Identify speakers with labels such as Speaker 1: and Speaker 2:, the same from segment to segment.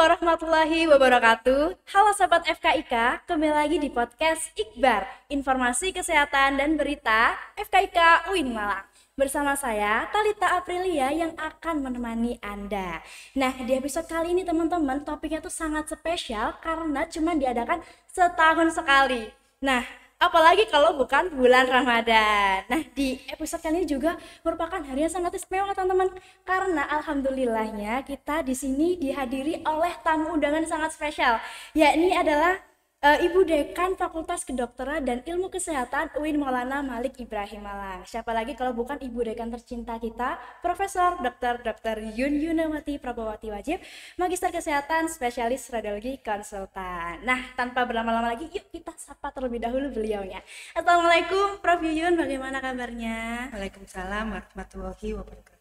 Speaker 1: warahmatullahi wabarakatuh. Halo Sobat FKIK, kembali lagi di podcast Ikhbar, Informasi Kesehatan dan Berita FKIK UIN Malang. Bersama saya, Talita Aprilia yang akan menemani Anda. Nah, di episode kali ini teman-teman, topiknya tuh sangat spesial karena cuma diadakan setahun sekali. Nah, apalagi kalau bukan bulan Ramadan. Nah, di episode kali ini juga merupakan hari yang sangat istimewa teman-teman, karena alhamdulillahnya kita di sini dihadiri oleh tamu undangan sangat spesial, yakni adalah Ibu Dekan Fakultas Kedokteran dan Ilmu Kesehatan UIN Maulana Malik Ibrahim Malang. Siapa lagi kalau bukan Ibu Dekan tercinta kita, Profesor Dr. Yun Yunawati Prabawati Wajib, Magister Kesehatan, Spesialis Radiologi Konsultan. Nah, tanpa berlama-lama lagi, yuk kita sapa terlebih dahulu beliaunya. Assalamualaikum Prof Yun, bagaimana kabarnya?
Speaker 2: Waalaikumsalam warahmatullahi wabarakatuh.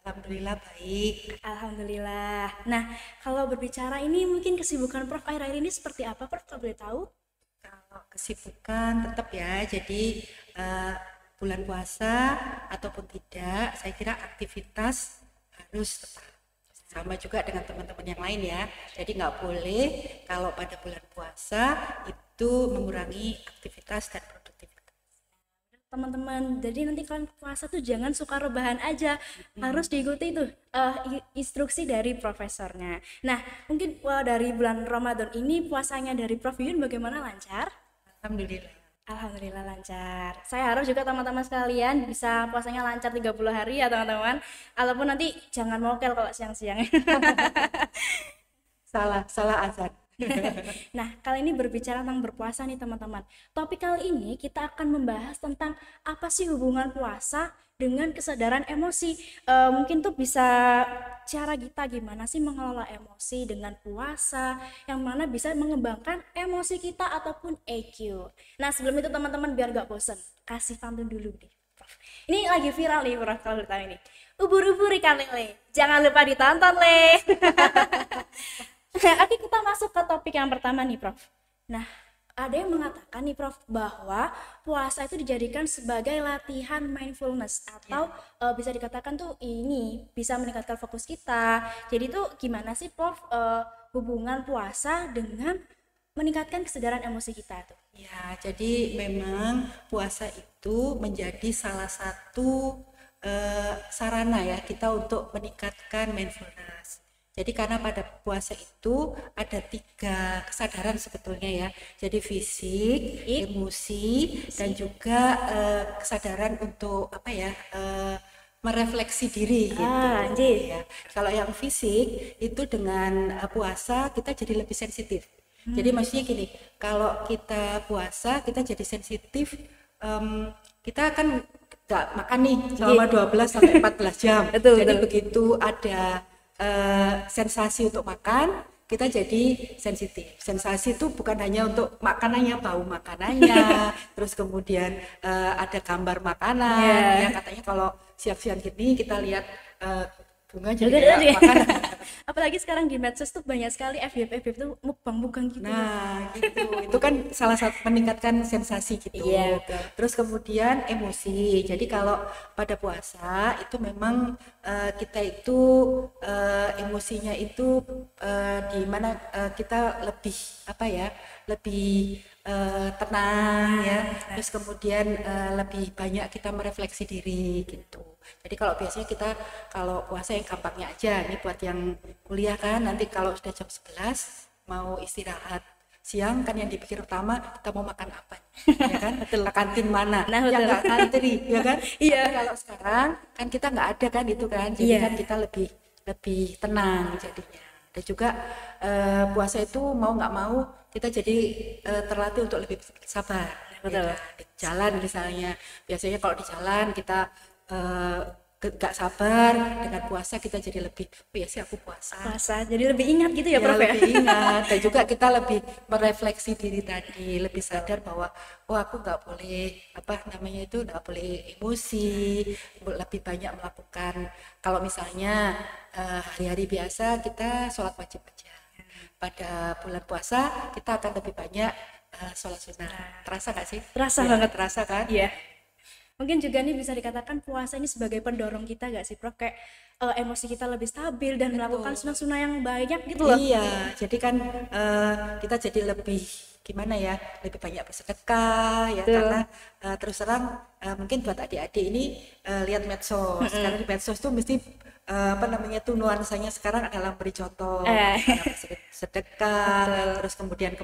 Speaker 2: Alhamdulillah baik.
Speaker 1: Alhamdulillah. Nah, kalau berbicara ini mungkin kesibukan Prof akhir-akhir ini seperti apa, Prof? Kalau boleh tahu?
Speaker 2: Kalau kesibukan tetap ya, jadi bulan puasa ataupun tidak, saya kira aktivitas harus tetap. Sama juga dengan teman-teman yang lain ya. Jadi nggak boleh kalau pada bulan puasa itu mengurangi aktivitas dan produktivitas.
Speaker 1: Teman-teman, jadi nanti kalian puasa tuh jangan suka rebahan aja, harus diikuti tuh instruksi dari profesornya. Nah, mungkin dari bulan Ramadan ini puasanya dari Prof Yun bagaimana, lancar?
Speaker 2: Alhamdulillah.
Speaker 1: Alhamdulillah lancar. Saya harap juga teman-teman sekalian bisa puasanya lancar 30 hari ya teman-teman. Ataupun nanti jangan mokel kalau siang-siang.
Speaker 2: Salah azan.
Speaker 1: Nah, kali ini berbicara tentang berpuasa nih teman-teman. Topik kali ini kita akan membahas tentang apa sih hubungan puasa dengan kesadaran emosi. Mungkin tuh bisa cara kita gimana sih mengelola emosi dengan puasa, yang mana bisa mengembangkan emosi kita ataupun EQ. Nah, sebelum itu teman-teman biar gak bosen, kasih pantun dulu nih, Prof. Ini lagi viral nih, Prof, kalau tahun ini. Ubur-ubur ikan lele, jangan lupa ditonton, Le. Oke, kita masuk ke topik yang pertama nih, Prof. Nah, ada yang mengatakan nih, Prof, bahwa puasa itu dijadikan sebagai latihan mindfulness atau bisa dikatakan tuh ini bisa meningkatkan fokus kita. Jadi tuh gimana sih, Prof, hubungan puasa dengan meningkatkan kesadaran emosi kita tuh?
Speaker 2: Ya, jadi memang puasa itu menjadi salah satu sarana ya kita untuk meningkatkan mindfulness. Jadi karena pada puasa itu ada 3 kesadaran sebetulnya ya. Jadi fisik, emosi, dan juga kesadaran untuk merefleksi diri gitu. Ya. Kalau yang fisik itu dengan puasa kita jadi lebih sensitif. Jadi maksudnya gini, kalau kita puasa kita jadi sensitif, kita kan nggak makan nih selama 12 sampai 14 jam. Jadi begitu ada sensasi untuk makan, kita jadi sensitif. Sensasi itu bukan hanya untuk makanannya, bau makanannya, terus kemudian ada gambar makanan. Ya katanya kalau siang-siang gini kita lihat bunga jadi kayak makanan.
Speaker 1: Apalagi sekarang di medsos tuh banyak sekali FYP tuh mukbang gitu.
Speaker 2: Nah, gitu. Itu kan salah satu meningkatkan sensasi gitu.
Speaker 1: Iya,
Speaker 2: terus kemudian emosi. Jadi kalau pada puasa itu memang kita itu emosinya itu di mana kita lebih lebih tenang ya. Terus kemudian lebih banyak kita merefleksi diri gitu. Jadi kalau biasanya kita kalau puasa yang gampangnya aja, ini buat yang kuliah kan, nanti kalau sudah jam 11 mau istirahat siang kan yang dipikir utama kita mau makan apa, ya kan? Ke kantin mana?
Speaker 1: Nah,
Speaker 2: yang nggak ngantri, ya kan?
Speaker 1: Iya.
Speaker 2: Tapi kalau sekarang kan kita nggak ada kan itu kan, jadi kan kita lebih tenang jadinya. Dan juga puasa itu mau nggak mau kita jadi terlatih untuk lebih sabar.
Speaker 1: Betul.
Speaker 2: Ya, di jalan misalnya, biasanya kalau di jalan kita gak sabar, dengan puasa kita jadi lebih aku puasa
Speaker 1: jadi lebih ingat gitu ya, Prof, ya?
Speaker 2: Lebih ingat, dan juga kita lebih merefleksi diri tadi, lebih sadar bahwa aku nggak boleh nggak boleh emosi, lebih banyak melakukan kalau misalnya hari-hari biasa kita sholat wajib aja, pada bulan puasa kita akan lebih banyak sholat sunnah. Terasa nggak sih?
Speaker 1: Terasa banget.
Speaker 2: Terasa kan?
Speaker 1: Iya. Mungkin juga nih bisa dikatakan puasa ini sebagai pendorong kita gak sih Prof? Kayak emosi kita lebih stabil dan melakukan sunah-sunah yang banyak gitu loh.
Speaker 2: Iya, jadi kan kita jadi lebih gimana ya, lebih banyak bersedekah ya.
Speaker 1: Betul.
Speaker 2: Karena terus terang mungkin buat adik-adik ini lihat medsos, karena di medsos tuh mesti apa namanya tuh nuansanya sekarang adalah beri contoh, sedekah, terus kemudian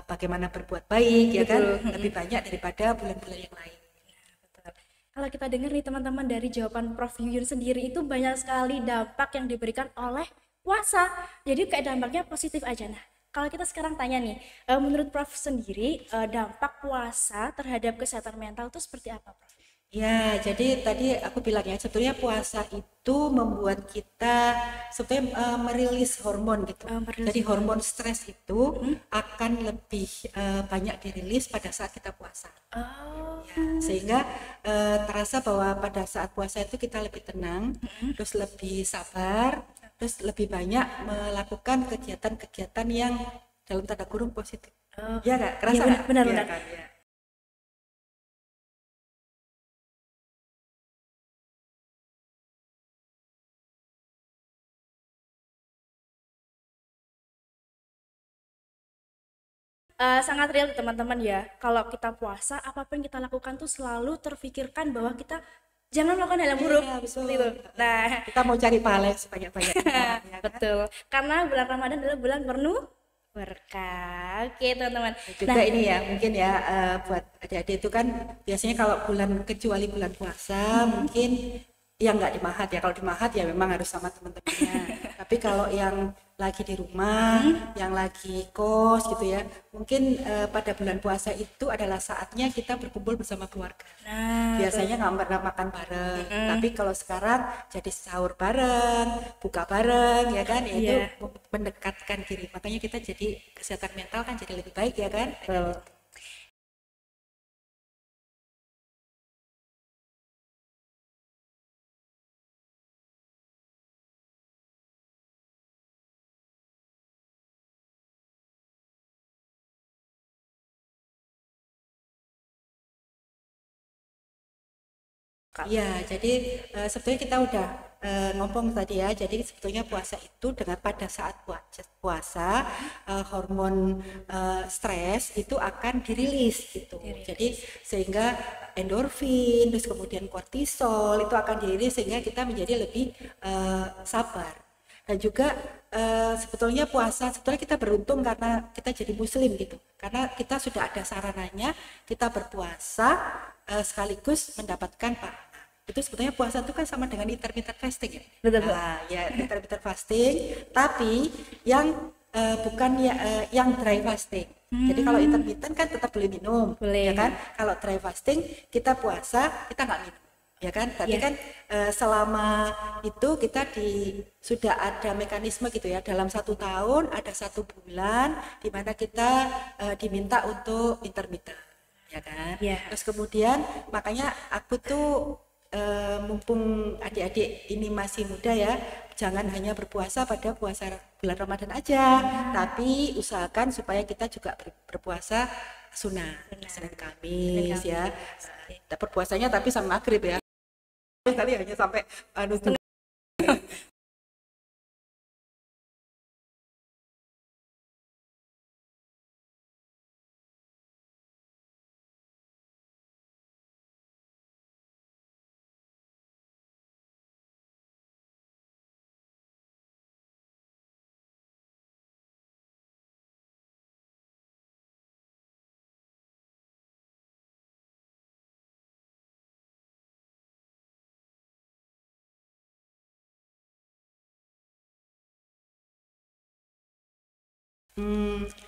Speaker 2: bagaimana berbuat baik ya kan, lebih banyak daripada bulan-bulan yang lain.
Speaker 1: Kalau kita dengar nih teman-teman dari jawaban Prof Yuyun sendiri itu banyak sekali dampak yang diberikan oleh puasa. Jadi kayak dampaknya positif aja. Nah, kalau kita sekarang tanya nih, menurut Prof sendiri dampak puasa terhadap kesehatan mental itu seperti apa, Prof?
Speaker 2: Ya, jadi tadi aku bilang ya, sebetulnya puasa itu membuat kita sebetulnya merilis hormon gitu. Jadi hormon stres itu akan lebih banyak dirilis pada saat kita puasa. Ya, sehingga terasa bahwa pada saat puasa itu kita lebih tenang, terus lebih sabar, terus lebih banyak melakukan kegiatan-kegiatan yang dalam tanda kurung positif. Ya nggak? Kerasa nggak?
Speaker 1: Benar.
Speaker 2: Ya, kan? Ya.
Speaker 1: Sangat real teman-teman ya. Kalau kita puasa, apapun kita lakukan tuh selalu terfikirkan bahwa kita jangan melakukan hal yang buruk.
Speaker 2: Ya,
Speaker 1: Seperti itu. Nah,
Speaker 2: kita mau cari pahala sebanyak-banyaknya. Ya,
Speaker 1: betul. Karena bulan Ramadan adalah bulan penuh berkah. Oke, teman-teman.
Speaker 2: Juga ini ya, mungkin ya buat adik-adik itu kan biasanya kalau kecuali bulan puasa mungkin ya nggak di Mahat ya. Kalau di Mahat ya memang harus sama teman-temannya. Tapi kalau yang lagi di rumah, yang lagi kos gitu ya, mungkin pada bulan puasa itu adalah saatnya kita berkumpul bersama keluarga. Biasanya nggak pernah makan bareng, tapi kalau sekarang jadi sahur bareng, buka bareng ya kan, itu mendekatkan diri. Makanya kita jadi kesehatan mental kan jadi lebih baik ya kan. Iya, jadi sebetulnya kita udah ngomong tadi ya. Jadi sebetulnya puasa itu dengan pada saat puasa hormon stres itu akan dirilis gitu. Jadi sehingga endorfin, terus kemudian kortisol itu akan dirilis sehingga kita menjadi lebih sabar. Dan juga sebetulnya kita beruntung karena kita jadi muslim gitu. Karena kita sudah ada sarananya, kita berpuasa sekaligus mendapatkan pahala. Itu sebetulnya puasa itu kan sama dengan intermittent fasting ya.
Speaker 1: Betul.
Speaker 2: Ya intermittent fasting, tapi yang bukan yang dry fasting. Jadi kalau intermittent kan tetap boleh minum, ya kan? Kalau dry fasting kita puasa kita nggak minum, ya kan? Tapi kan selama itu kita sudah ada mekanisme gitu ya. Dalam 1 tahun ada 1 bulan di mana kita diminta untuk intermittent, ya kan? Terus kemudian makanya aku tuh mumpung adik-adik ini masih muda ya, jangan hanya berpuasa pada puasa bulan Ramadan aja, tapi usahakan supaya kita juga berpuasa sunnah, Senin Kamis ya. Berpuasanya tapi sama maghrib ya. Kali hanya sampai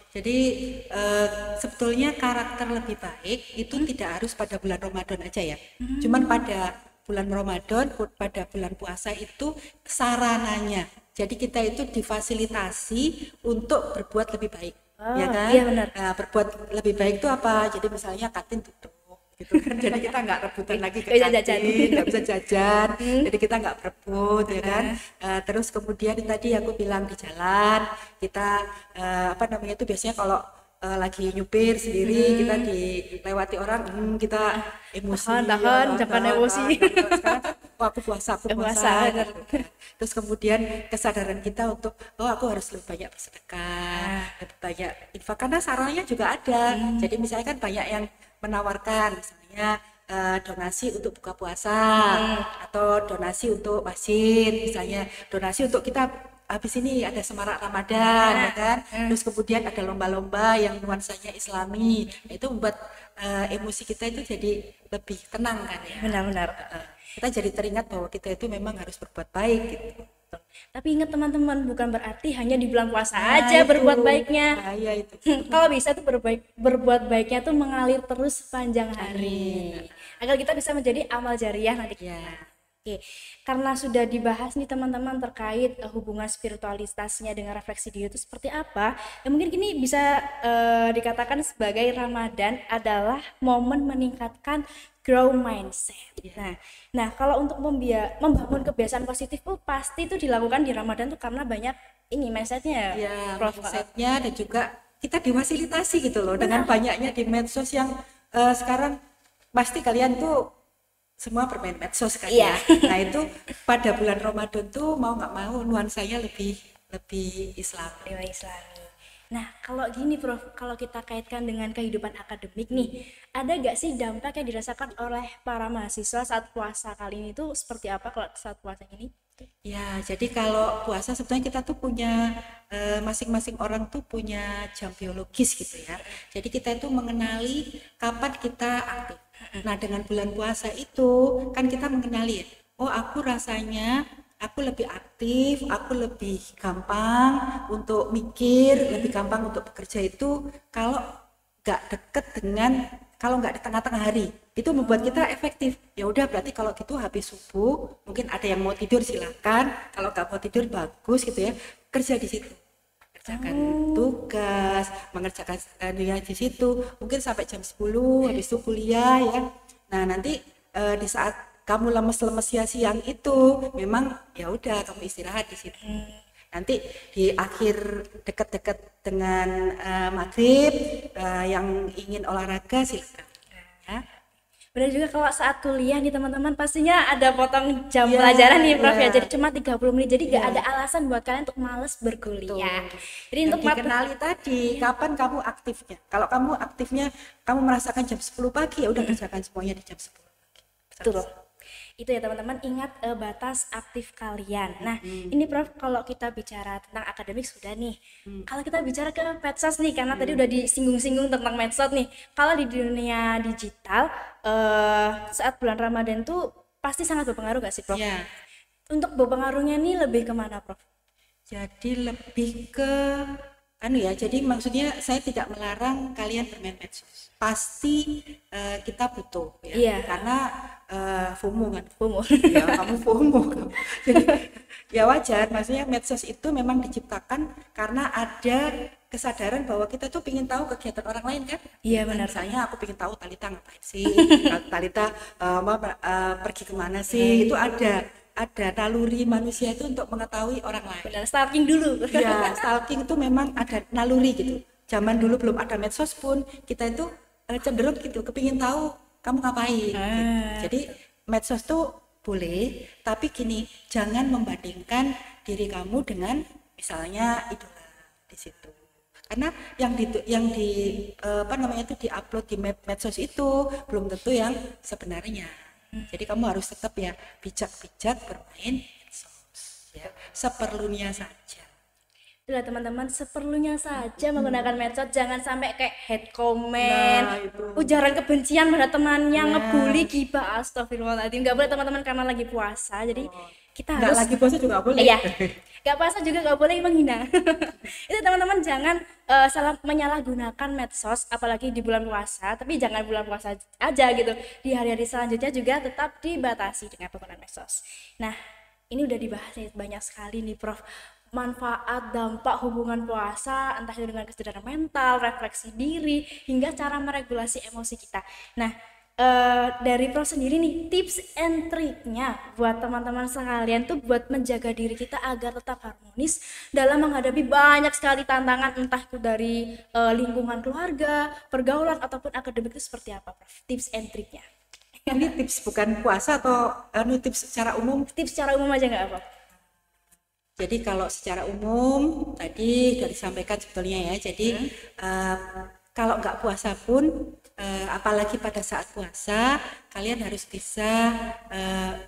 Speaker 2: jadi sebetulnya karakter lebih baik itu tidak harus pada bulan Ramadan aja ya. Cuman pada bulan Ramadan, pada bulan puasa itu sarananya. Jadi kita itu difasilitasi untuk berbuat lebih baik, ya kan?
Speaker 1: Iya benar.
Speaker 2: Nah, berbuat lebih baik itu apa? Jadi misalnya kantin tutup. Gitu kan. Jadi kita nggak rebutan lagi ke kantin, nggak bisa jajan, jadi kita nggak berebut ya kan. Terus kemudian tadi aku bilang di jalan kita apa namanya itu biasanya kalau lagi nyupir sendiri kita dilewati orang kita emosi
Speaker 1: tahan jangan emosi.
Speaker 2: Sekarang kan, aku puasa gitu kan. Terus kemudian kesadaran kita untuk aku harus lebih banyak bersedekah, lebih banyak infak karena sarannya juga ada. Jadi misalnya kan banyak yang menawarkan misalnya donasi untuk buka puasa atau donasi untuk masjid, misalnya donasi untuk kita habis ini ada semarak Ramadan ya kan. Terus kemudian ada lomba-lomba yang nuansanya Islami. Itu membuat emosi kita itu jadi lebih tenang kan ya.
Speaker 1: Benar-benar.
Speaker 2: Kita jadi teringat bahwa kita itu memang harus berbuat baik gitu.
Speaker 1: Tapi ingat teman-teman, bukan berarti hanya di bulan puasa aja berbuat baiknya.
Speaker 2: Bahaya itu.
Speaker 1: Kalau bisa tuh berbuat baiknya tuh mengalir terus sepanjang hari. Agar kita bisa menjadi amal jariah nanti. Oke, karena sudah dibahas nih teman-teman terkait hubungan spiritualitasnya dengan refleksi diri itu seperti apa, ya mungkin ini bisa dikatakan sebagai Ramadan adalah momen meningkatkan grow mindset. Nah, kalau untuk membangun kebiasaan positif tuh pasti itu dilakukan di Ramadan tuh karena banyak ini mindsetnya
Speaker 2: ya, mindsetnya dan juga kita difasilitasi gitu loh dengan banyaknya di medsos yang sekarang pasti kalian tuh semua bermain medsos kan ya. Nah itu pada bulan Ramadan tuh mau nggak mau nuansanya lebih Islami.
Speaker 1: Nah kalau gini Prof, kalau kita kaitkan dengan kehidupan akademik nih, ada gak sih dampak yang dirasakan oleh para mahasiswa saat puasa kali ini tuh seperti apa kalau saat puasa ini?
Speaker 2: Ya, jadi kalau puasa sebetulnya kita tuh punya masing-masing orang tuh punya jam biologis gitu ya. Jadi kita itu mengenali kapan kita aktif. Nah, dengan bulan puasa itu kan kita mengenali, aku rasanya aku lebih aktif, aku lebih gampang untuk mikir, lebih gampang untuk bekerja itu kalau nggak di tengah-tengah hari. Itu membuat kita efektif. Ya udah berarti kalau gitu habis subuh, mungkin ada yang mau tidur silakan, kalau nggak mau tidur bagus gitu ya, kerja di situ. Mengerjakan tugas, mengerjakan di situ, mungkin sampai jam 10 habis itu kuliah ya. Nah, nanti di saat kamu lemes-lemes siang itu memang ya udah kamu istirahat di situ. Nanti di akhir dekat-dekat dengan maghrib yang ingin olahraga silakan ya.
Speaker 1: Benar juga kalau saat kuliah nih teman-teman pastinya ada potong jam pelajaran nih Prof ya, jadi cuma 30 menit, jadi gak ada alasan buat kalian untuk males berkuliah. Jadi untuk
Speaker 2: dikenali tadi kapan kamu aktifnya. Kalau kamu aktifnya kamu merasakan jam 10 pagi ya udah kerjakan semuanya di jam 10 pagi.
Speaker 1: Betul. Itu ya teman-teman, ingat batas aktif kalian. Nah ini Prof, kalau kita bicara tentang akademik sudah nih, kalau kita bicara ke medsos nih, karena tadi udah disinggung-singgung tentang medsos nih, kalau di dunia digital saat bulan Ramadan tuh pasti sangat berpengaruh gak sih Prof?
Speaker 2: Ya.
Speaker 1: Untuk berpengaruhnya nih lebih kemana Prof?
Speaker 2: Jadi lebih ke jadi maksudnya saya tidak melarang kalian bermain medsos, pasti kita butuh ya. Karena FOMO kan, ya kamu FOMO kamu. Jadi ya wajar, maksudnya medsos itu memang diciptakan karena ada kesadaran bahwa kita tuh ingin tahu kegiatan orang lain kan.
Speaker 1: Iya benar.
Speaker 2: Misalnya aku ingin tahu Talita ngapain sih, Talita pergi kemana sih, itu ada naluri manusia itu untuk mengetahui orang lain.
Speaker 1: Benar, stalking dulu.
Speaker 2: Ya, stalking itu memang ada naluri gitu. Zaman dulu belum ada medsos pun kita itu cenderung gitu, kepingin tahu kamu ngapain. Gitu. Jadi medsos tuh boleh, tapi gini, jangan membandingkan diri kamu dengan misalnya idola di situ. Karena yang diupload di medsos itu belum tentu yang sebenarnya. Jadi kamu harus tetap ya bijak-bijak bermain medsos ya, seperlunya saja.
Speaker 1: Itulah teman-teman, seperlunya saja menggunakan medsos, jangan sampai kayak hate comment, ujaran kebencian pada temannya, ngebully, gibah, astagfirullahaladzim. Gak boleh teman-teman karena lagi puasa, jadi kita harus
Speaker 2: lagi puasa juga boleh.
Speaker 1: Iya, gak puasa juga gak boleh menghina. Itu teman-teman jangan salah menyalahgunakan medsos, apalagi di bulan puasa. Tapi jangan bulan puasa aja gitu, di hari-hari selanjutnya juga tetap dibatasi dengan penggunaan medsos. Nah ini udah dibahas nih banyak sekali nih Prof, manfaat dampak hubungan puasa, entah itu dengan kesadaran mental, refleksi diri, hingga cara meregulasi emosi kita. Nah dari Prof sendiri nih, tips and triknya buat teman-teman sekalian tuh buat menjaga diri kita agar tetap harmonis dalam menghadapi banyak sekali tantangan, entah itu dari lingkungan keluarga, pergaulan ataupun akademik, itu seperti apa, Prof? Tips and triknya.
Speaker 2: Ini tips bukan puasa atau tips secara umum?
Speaker 1: Tips secara umum aja nggak apa?
Speaker 2: Jadi kalau secara umum tadi sudah disampaikan sebetulnya ya. Jadi kalau nggak puasa pun, apalagi pada saat puasa, kalian harus bisa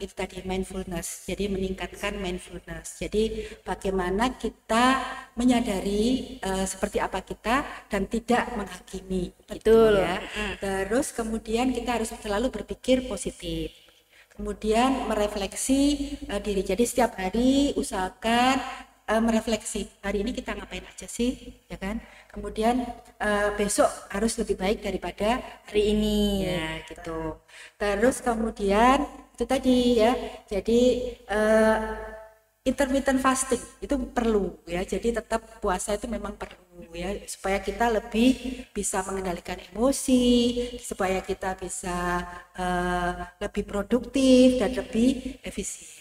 Speaker 2: itu tadi mindfulness. Jadi meningkatkan mindfulness. Jadi bagaimana kita menyadari seperti apa kita dan tidak menghakimi.
Speaker 1: Betul.
Speaker 2: Gitu ya. Terus kemudian kita harus selalu berpikir positif. Kemudian merefleksi diri. Jadi setiap hari usahakan merefleksi, hari ini kita ngapain aja sih, ya kan? Kemudian besok harus lebih baik daripada hari ini, ya gitu. Terus kemudian itu tadi ya, jadi intermittent fasting itu perlu ya. Jadi tetap puasa itu memang perlu ya, supaya kita lebih bisa mengendalikan emosi, supaya kita bisa lebih produktif dan lebih efisien.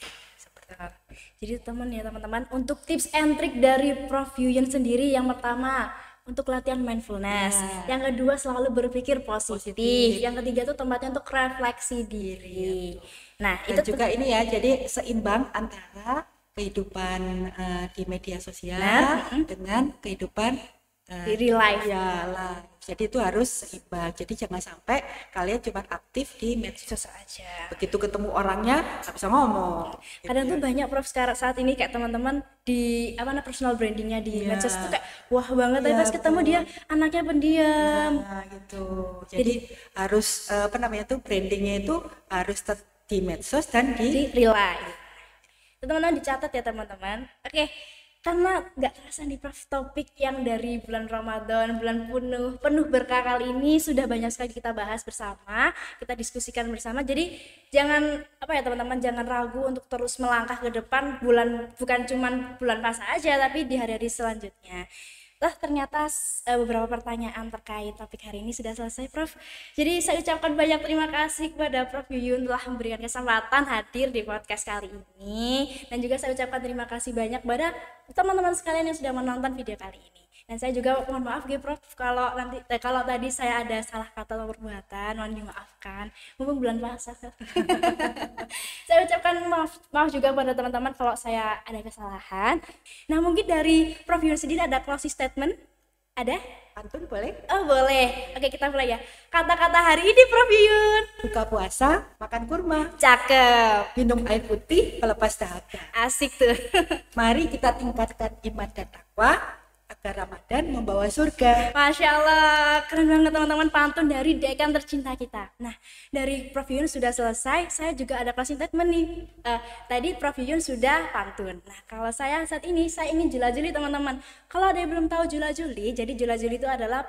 Speaker 1: Jadi teman-teman, untuk tips and trick dari Prof Yuyun sendiri, yang pertama untuk latihan mindfulness, yang kedua selalu berpikir positif, yang ketiga tuh tempatnya untuk refleksi diri. Nah,
Speaker 2: dan
Speaker 1: itu
Speaker 2: juga ini ya, jadi seimbang antara kehidupan di media sosial dengan kehidupan
Speaker 1: di real life.
Speaker 2: Ya, live. Jadi itu harus seimbang. Jadi jangan sampai kalian cuma aktif di medsos aja. Begitu ketemu orangnya nggak bisa ngomong.
Speaker 1: Kadang tuh banyak Prof sekarang saat ini kayak teman-teman di personal brandingnya di medsos tuh kayak wah banget, tapi pas ketemu dia anaknya pendiam.
Speaker 2: Nah, gitu. Jadi harus brandingnya itu harus di medsos dan di
Speaker 1: real life. Teman-teman dicatat ya teman-teman. Oke. Karena nggak terasa nih Prof, topik yang dari bulan Ramadan, bulan penuh berkah kali ini sudah banyak sekali kita bahas bersama, kita diskusikan bersama. Jadi jangan teman-teman, jangan ragu untuk terus melangkah ke depan. Bukan cuman bulan puasa aja, tapi di hari-hari selanjutnya. Ternyata beberapa pertanyaan terkait topik hari ini sudah selesai, Prof. Jadi saya ucapkan banyak terima kasih kepada Prof Yuyun telah memberikan kesempatan hadir di podcast kali ini, dan juga saya ucapkan terima kasih banyak kepada teman-teman sekalian yang sudah menonton video kali ini. Dan saya juga mohon maaf Prof kalau tadi saya ada salah kata atau perbuatan, mohon dimaafkan. Mumpung bulan puasa. Saya ucapkan maaf juga kepada teman-teman kalau saya ada kesalahan. Nah, mungkin dari Prof Yuyun sendiri ada closing statement? Ada?
Speaker 2: Pantun boleh?
Speaker 1: Oh, boleh. Oke, kita mulai ya. Kata-kata hari ini Prof Yuyun.
Speaker 2: Buka puasa, makan kurma.
Speaker 1: Cakep.
Speaker 2: Minum air putih, melepas dahaga.
Speaker 1: Asik tuh.
Speaker 2: Mari kita tingkatkan iman dan takwa agar Ramadan membawa surga.
Speaker 1: Masya Allah, keren banget teman-teman, pantun dari dekan tercinta kita. Nah, dari Prof Yuyun sudah selesai, saya juga ada closing statement nih. Tadi Prof Yuyun sudah pantun. Nah, kalau saya saat ini, saya ingin jula-juli teman-teman. Kalau ada yang belum tahu jula-juli, jadi jula-juli itu adalah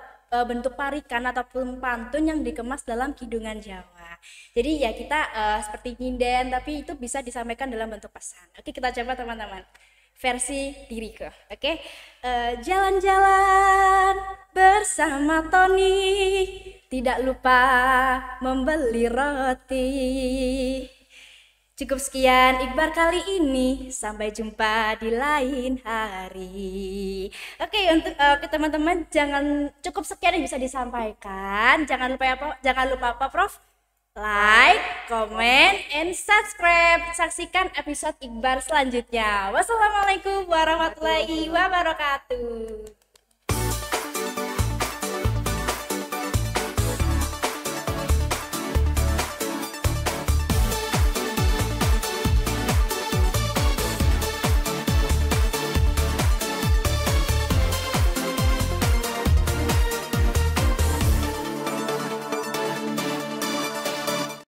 Speaker 1: bentuk parikan ataupun pantun yang dikemas dalam kidungan Jawa. Jadi ya kita seperti nyinden, tapi itu bisa disampaikan dalam bentuk pesan. Oke, kita coba teman-teman. Versi diriku, oke? Jalan-jalan bersama Tony, tidak lupa membeli roti. Cukup sekian Iqbar kali ini, sampai jumpa di lain hari. Oke, untuk teman-teman, cukup sekian yang bisa disampaikan. Jangan lupa apa Prof? Like, comment, and subscribe. Saksikan episode Iqbar selanjutnya. Wassalamualaikum warahmatullahi wabarakatuh.